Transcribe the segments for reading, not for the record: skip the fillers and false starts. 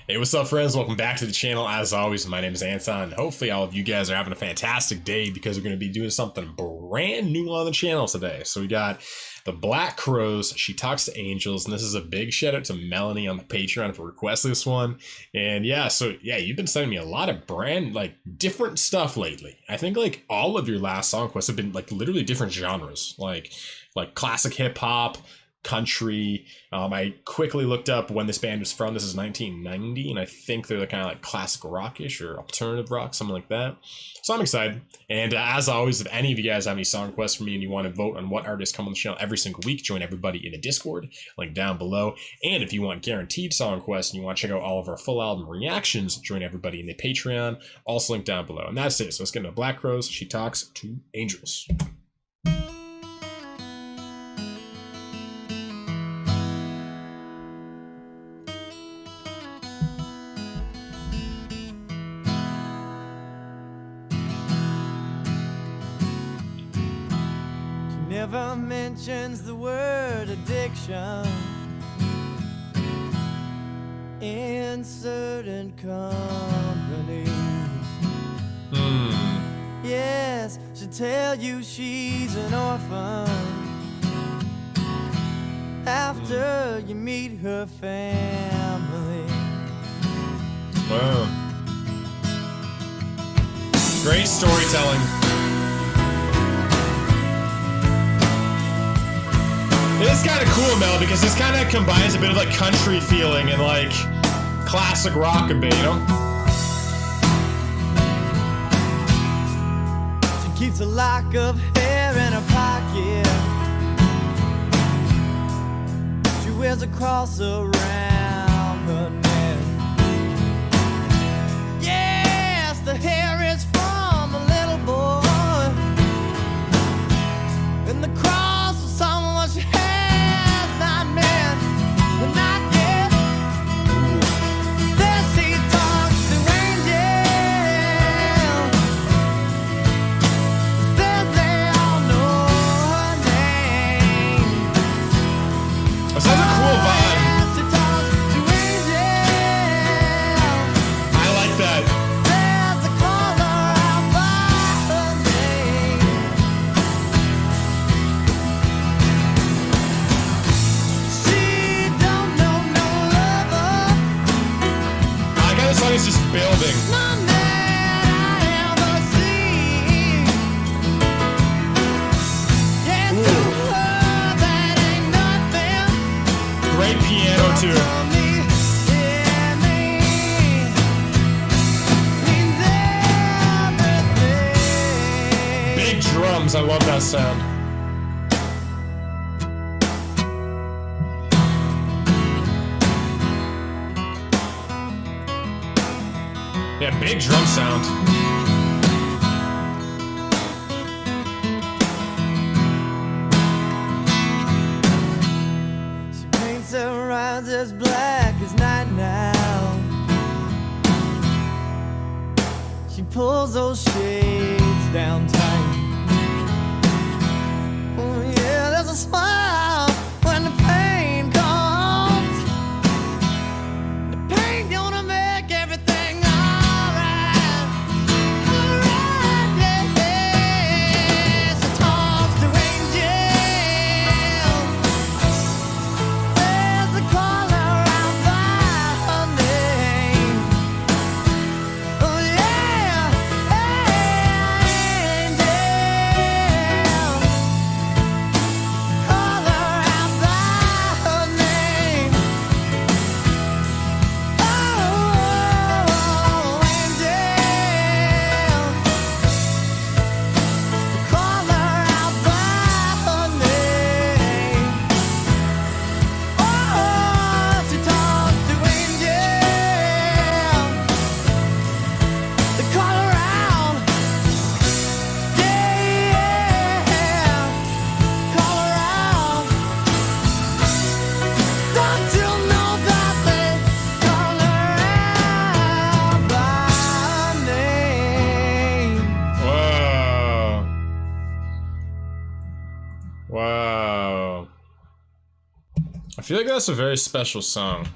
Hey, what's up, friends? Welcome back to the channel. As always, my name is Anton. Hopefully all of you guys are having a fantastic day because we're going to be doing something brand new on the channel today. So we got the Black Crows, She Talks to Angels, and this is a big shout out to Melanie on the Patreon for requesting this one. And yeah, you've been sending me a lot of different stuff lately. I think like all of your last song requests have been like literally different genres, like classic hip hop, country. I quickly looked up when this band was from. This is 1990, and I think they're the kind of like classic rockish or alternative rock, something like that. So I'm excited. And as always, if any of you guys have any song requests for me and you want to vote on what artists come on the channel every single week, join everybody in the Discord, link down below. And if you want guaranteed song requests and you want to check out all of our full album reactions, join everybody in the Patreon, also linked down below. And that's it. So let's get into Black Crows, She Talks to Angels. Never mentions the word addiction in certain company. Yes, she'll tell you she's an orphan after you meet her family. Wow. Great storytelling. It's kind of cool, Mel, because this kind of combines a bit of like country feeling and like classic rockabilly, you know? She keeps a lock of hair in her pocket. She wears a cross around her neck. Yes, the hair is from a little boy, and the cross is someone she had. It's just building. Great piano too. Big drums, I love that sound. Yeah, big drum sound. She paints her eyes as black as night now. She pulls those shades down tight. Oh yeah, there's a smile when the pain comes. The pain gonna make everything Wow. I feel like that's a very special song.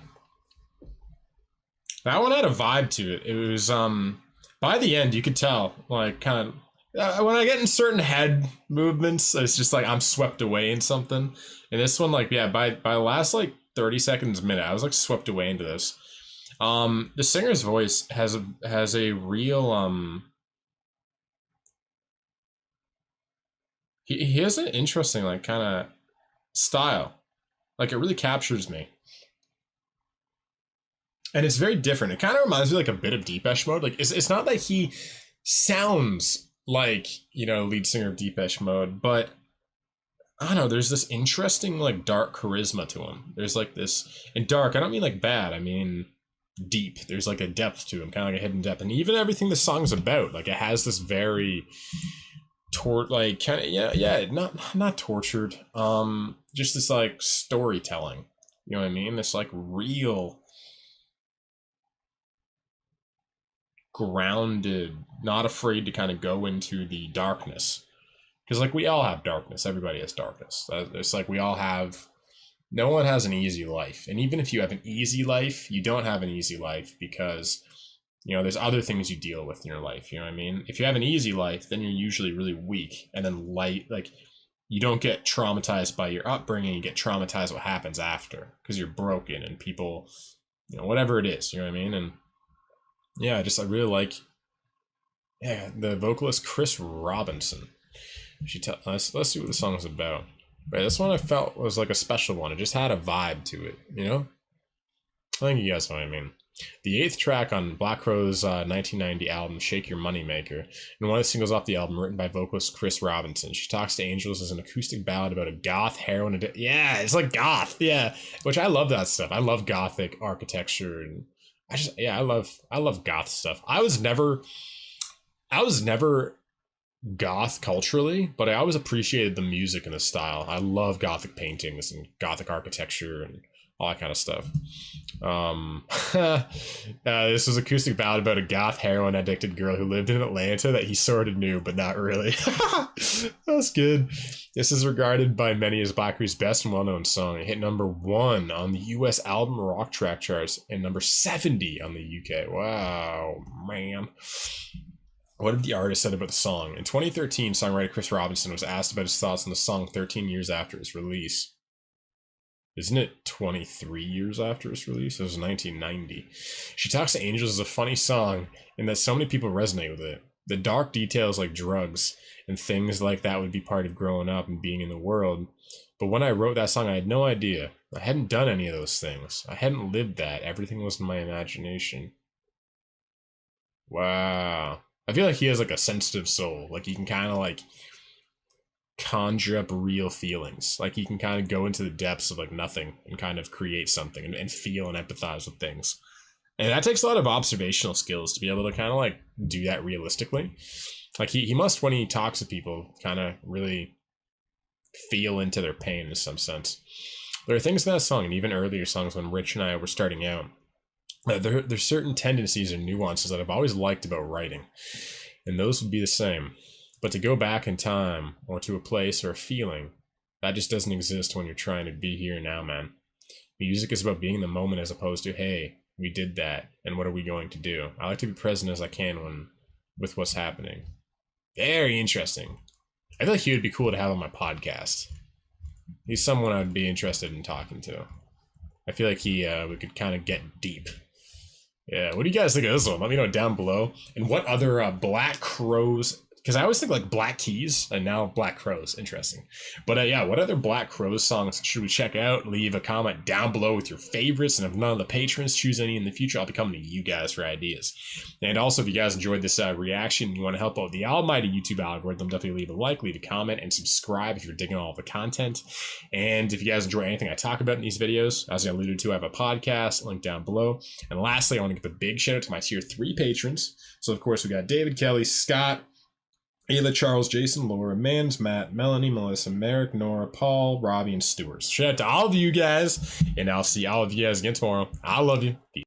That one had a vibe to it. It was by the end you could tell like kind of when I get in certain head movements, it's just like I'm swept away in something. And this one, like, yeah, by the last like 30 seconds, minute, I was like swept away into this. The singer's voice has a real he has an interesting like kind of style. Like it really captures me. And it's very different. It kind of reminds me like a bit of Depeche Mode. Like it's not that he sounds like, you know, lead singer of Depeche Mode, but I don't know, there's this interesting like dark charisma to him. There's like this, and dark, I don't mean like bad, I mean deep. There's like a depth to him, kind of like a hidden depth. And even everything the song's about, like it has this very like kind of not tortured, just this like storytelling. You know what I mean? This like real grounded, not afraid to kind of go into the darkness. Because like we all have darkness. Everybody has darkness. It's like we all have, no one has an easy life. And even if you have an easy life, you don't have an easy life because, you know, there's other things you deal with in your life. You know what I mean? If you have an easy life, then you're usually really weak and then light. Like you don't get traumatized by your upbringing. You get traumatized what happens after because you're broken and people, you know, whatever it is. You know what I mean? And yeah, I really like, yeah, the vocalist Chris Robinson. Let's see what the song is about. Right, this one I felt was like a special one. It just had a vibe to it, you know? I think you guys know what I mean. The 8th track on Black Crowes' 1990 album, Shake Your Moneymaker, and one of the singles off the album written by vocalist Chris Robinson. She Talks to Angels is an acoustic ballad about a goth heroin addict. Yeah, it's like goth, yeah. Which I love that stuff. I love gothic architecture and I love goth stuff. I was never goth culturally, but I always appreciated the music and the style. I love gothic paintings and gothic architecture and all that kind of stuff. This was acoustic ballad about a goth heroin addicted girl who lived in Atlanta that he sort of knew, but not really. That's good. This is regarded by many as Black Crowes' best and well-known song. It hit #1 on the US album rock track charts and number 70 on the UK. Wow, man. What did the artist said about the song? In 2013, songwriter Chris Robinson was asked about his thoughts on the song 13 years after its release. Isn't it 23 years after its release? It was 1990. She Talks to Angels is a funny song in that so many people resonate with it. The dark details like drugs and things like that would be part of growing up and being in the world. But when I wrote that song, I had no idea. I hadn't done any of those things. I hadn't lived that. Everything was in my imagination. Wow. I feel like he has like a sensitive soul. Like he can kind of like conjure up real feelings. Like he can kind of go into the depths of like nothing and kind of create something and feel and empathize with things. And that takes a lot of observational skills to be able to kind of like do that realistically. Like he must, when he talks to people, kind of really feel into their pain in some sense. There are things in that song and even earlier songs when Rich and I were starting out. There's certain tendencies and nuances that I've always liked about writing, and those would be the same. But to go back in time or to a place or a feeling, that just doesn't exist when you're trying to be here now, man. Music is about being in the moment as opposed to, hey, we did that, and what are we going to do? I like to be present as I can with what's happening. Very interesting. I feel like he would be cool to have on my podcast. He's someone I'd be interested in talking to. I feel like we could kind of get deep. Yeah, what do you guys think of this one? Let me know down below. And what other Black Crowes, because I always think like Black Keys and now Black Crowes. Interesting. But yeah, what other Black Crowes songs should we check out? Leave a comment down below with your favorites. And if none of the patrons choose any in the future, I'll be coming to you guys for ideas. And also, if you guys enjoyed this reaction and you want to help out the almighty YouTube algorithm, definitely leave a like, leave a comment, and subscribe if you're digging all the content. And if you guys enjoy anything I talk about in these videos, as I alluded to, I have a podcast link down below. And lastly, I want to give a big shout out to my tier 3 patrons. So of course, we got David, Kelly, Scott, Ayla, Charles, Jason, Laura, Mans, Matt, Melanie, Melissa, Merrick, Nora, Paul, Robbie, and Stuart. Shout out to all of you guys, and I'll see all of you guys again tomorrow. I love you. Peace.